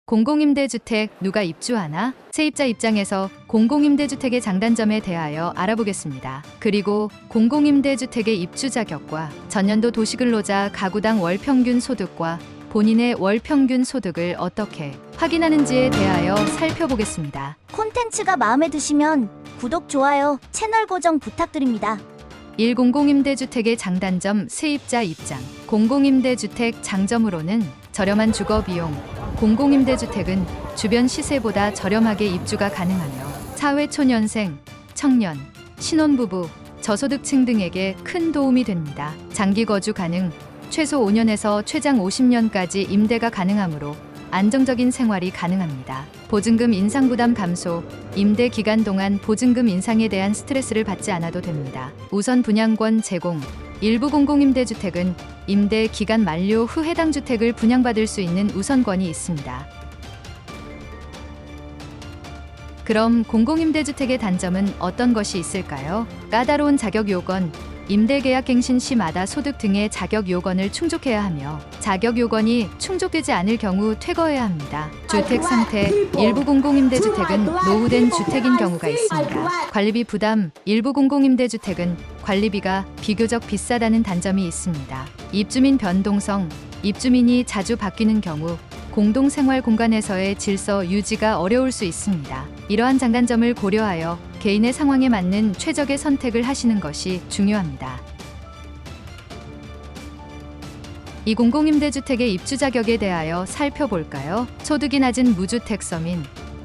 공공임대주택 누가 입주하나? 세입자 입장에서 공공임대주택의 장단점에 대하여 알아보겠습니다. 그리고 공공임대주택의 입주 자격과 전년도 도시근로자 가구당 월평균 소득과 본인의 월평균 소득을 어떻게 확인하는지에 대하여 살펴보겠습니다. 콘텐츠가 마음에 드시면 구독, 좋아요, 채널 고정 부탁드립니다. 1. 공공임대주택의 장단점 세입자 입장. 공공임대주택 장점으로는 저렴한 주거비용. 공공임대주택은 주변 시세보다 저렴하게 입주가 가능하며 사회초년생, 청년, 신혼부부, 저소득층 등에게 큰 도움이 됩니다. 장기 거주 가능, 최소 5년에서 최장 50년까지 임대가 가능하므로 안정적인 생활이 가능합니다. 보증금 인상 부담 감소, 임대 기간 동안 보증금 인상에 대한 스트레스를 받지 않아도 됩니다. 우선 분양권 제공, 일부 공공임대주택은 임대 기간 만료 후 해당 주택을 분양받을 수 있는 우선권이 있습니다. 그럼 공공임대주택의 단점은 어떤 것이 있을까요? 까다로운 자격 요건, 임대계약 갱신 시마다 소득 등의 자격 요건을 충족해야 하며 자격 요건이 충족되지 않을 경우 퇴거해야 합니다. 주택 상태, 일부 공공임대주택은 노후된 주택인 경우가 있습니다. 관리비 부담, 일부 공공임대주택은 관리비가 비교적 비싸다는 단점이 있습니다. 입주민 변동성, 입주민이 자주 바뀌는 경우 공동생활 공간에서의 질서 유지가 어려울 수 있습니다. 이러한 장단점을 고려하여 개인의 상황에 맞는 최적의 선택을 하시는 것이 중요합니다. 이 공공임대주택의 입주 자격에 대하여 살펴볼까요? 소득이 낮은 무주택 서민,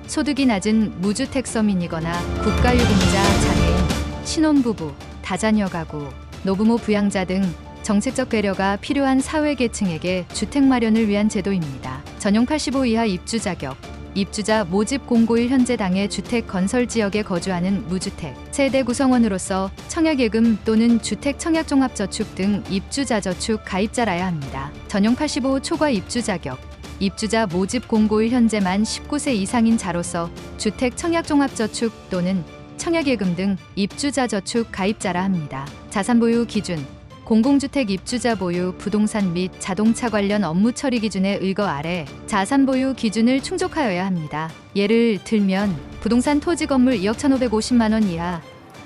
소득이 낮은 무주택 서민이거나 국가유공자, 장애인, 신혼부부, 다자녀 가구, 노부모 부양자 등 정책적 배려가 필요한 사회계층에게 주택 마련을 위한 제도입니다. 전용 85 이하 입주 자격, 입주자 모집 공고일 현재 당해 주택 건설 지역에 거주하는 무주택 세대 구성원으로서 청약예금 또는 주택 청약종합저축 등 입주자 저축 가입자라야 합니다. 전용 85 초과 입주 자격, 입주자 모집 공고일 현재 만 19세 이상인 자로서 주택 청약종합저축 또는 청약예금 등 입주자 저축 가입자라 합니다. 자산 보유 기준, 공공주택 입주자 보유 부동산 및 자동차 관련 업무 처리 기준에 의거 아래 자산 보유 기준을 충족하여야 합니다. 예를 들면 부동산 토지 건물 2억 1,550만 원 이하,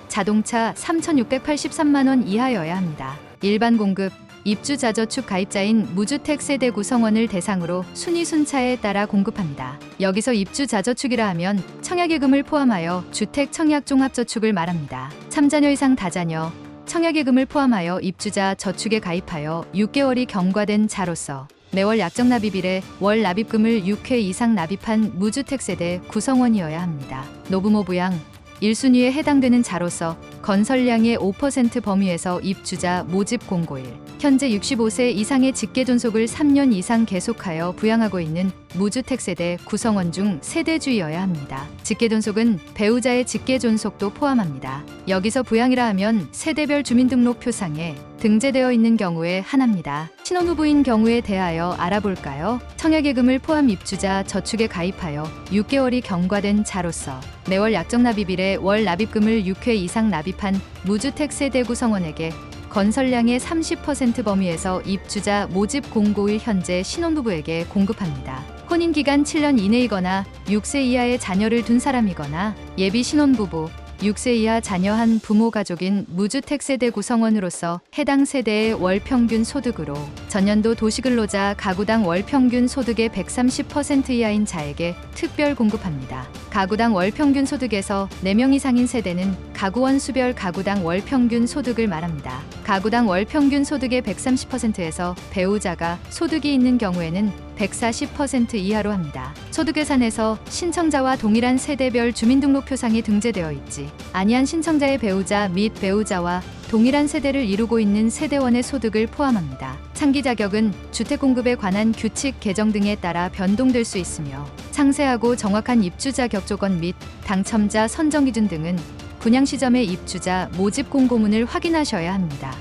자동차 3,683만 원 이하여야 합니다. 일반 공급, 입주자 저축 가입자인 무주택 세대 구성원을 대상으로 순위 순차에 따라 공급합니다. 여기서 입주자 저축이라 하면 청약예금을 포함하여 주택 청약종합저축을 말합니다. 3자녀 이상 다자녀, 청약예금을 포함하여 입주자 저축에 가입하여 6개월이 경과된 자로서 매월 약정 납입일에 월 납입금을 6회 이상 납입한 무주택 세대 구성원이어야 합니다. 노부모 부양, 1순위에 해당되는 자로서 건설량의 5% 범위에서 입주자 모집 공고일, 현재 65세 이상의 직계존속을 3년 이상 계속하여 부양하고 있는 무주택 세대 구성원 중 세대주의여야 합니다. 직계존속은 배우자의 직계존속도 포함합니다. 여기서 부양이라 하면 세대별 주민등록표상에 등재되어 있는 경우에 한합니다. 신혼부부인 경우에 대하여 알아볼까요? 청약예금을 포함 입주자 저축에 가입하여 6개월이 경과된 자로서 매월 약정 납입일에 월 납입금을 6회 이상 납입한 무주택 세대 구성원에게 건설량의 30% 범위에서 입주자 모집 공고일 현재 신혼부부에게 공급합니다. 혼인기간 7년 이내이거나 6세 이하의 자녀를 둔 사람이거나 예비 신혼부부, 6세 이하 자녀 한 부모 가족인 무주택 세대 구성원으로서 해당 세대의 월평균 소득으로 전년도 도시근로자 가구당 월평균 소득의 130% 이하인 자에게 특별 공급합니다. 가구당 월평균 소득에서 4명 이상인 세대는 가구원 수별 가구당 월평균 소득을 말합니다. 가구당 월평균 소득의 130%에서 배우자가 소득이 있는 경우에는 140% 이하로 합니다. 소득계산에서 신청자와 동일한 세대별 주민등록표상에 등재되어 있지 아니한 신청자의 배우자 및 배우자와 동일한 세대를 이루고 있는 세대원의 소득을 포함합니다. 창기 자격은 주택 공급에 관한 규칙 개정 등에 따라 변동될 수 있으며 상세하고 정확한 입주 자격 조건 및 당첨자 선정 기준 등은 분양 시점의 입주자 모집 공고문을 확인하셔야 합니다.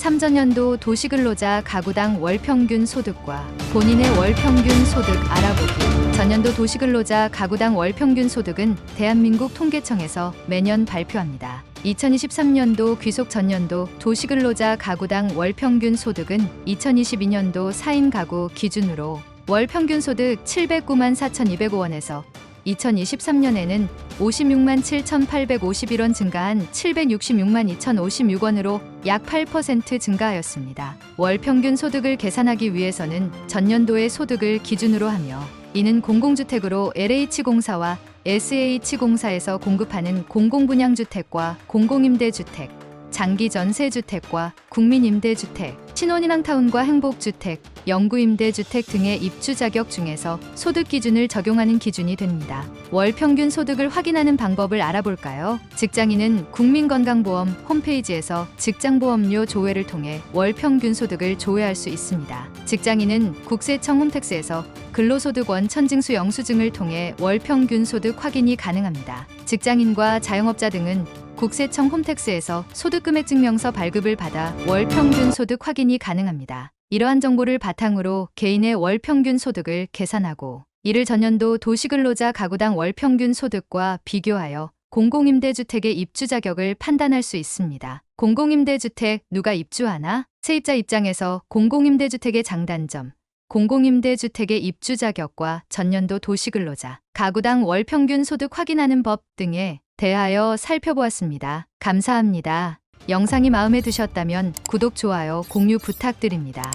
참전년도 도시근로자 가구당 월평균 소득과 본인의 월평균 소득 알아보기. 전년도 도시근로자 가구당 월평균 소득은 대한민국 통계청에서 매년 발표합니다. 2023년도 귀속 전년도 도시근로자 가구당 월평균 소득은 2022년도 4인 가구 기준으로 월평균 소득 709만 4,205원에서 2023년에는 56만 7,851원 증가한 766만 2,056원으로 약 8% 증가하였습니다. 월평균 소득을 계산하기 위해서는 전년도의 소득을 기준으로 하며 이는 공공주택으로 LH공사와 SH공사에서 공급하는 공공분양주택과 공공임대주택, 장기전세주택과 국민임대주택, 신혼인왕타운과 행복주택, 영구임대주택 등의 입주 자격 중에서 소득 기준을 적용하는 기준이 됩니다. 월평균 소득을 확인하는 방법을 알아볼까요? 직장인은 국민건강보험 홈페이지에서 직장보험료 조회를 통해 월평균 소득을 조회할 수 있습니다. 직장인은 국세청 홈택스에서 근로소득원 천징수 영수증을 통해 월평균 소득 확인이 가능합니다. 직장인과 자영업자 등은 국세청 홈택스에서 소득금액증명서 발급을 받아 월평균 소득 확인이 가능합니다. 이러한 정보를 바탕으로 개인의 월평균 소득을 계산하고 이를 전년도 도시근로자 가구당 월평균 소득과 비교하여 공공임대주택의 입주 자격을 판단할 수 있습니다. 공공임대주택 누가 입주하나? 세입자 입장에서 공공임대주택의 장단점, 공공임대주택의 입주 자격과 전년도 도시근로자 가구당 월평균 소득 확인하는 법 등에 대하여 살펴보았습니다. 감사합니다. 영상이 마음에 드셨다면 구독, 좋아요, 공유 부탁드립니다.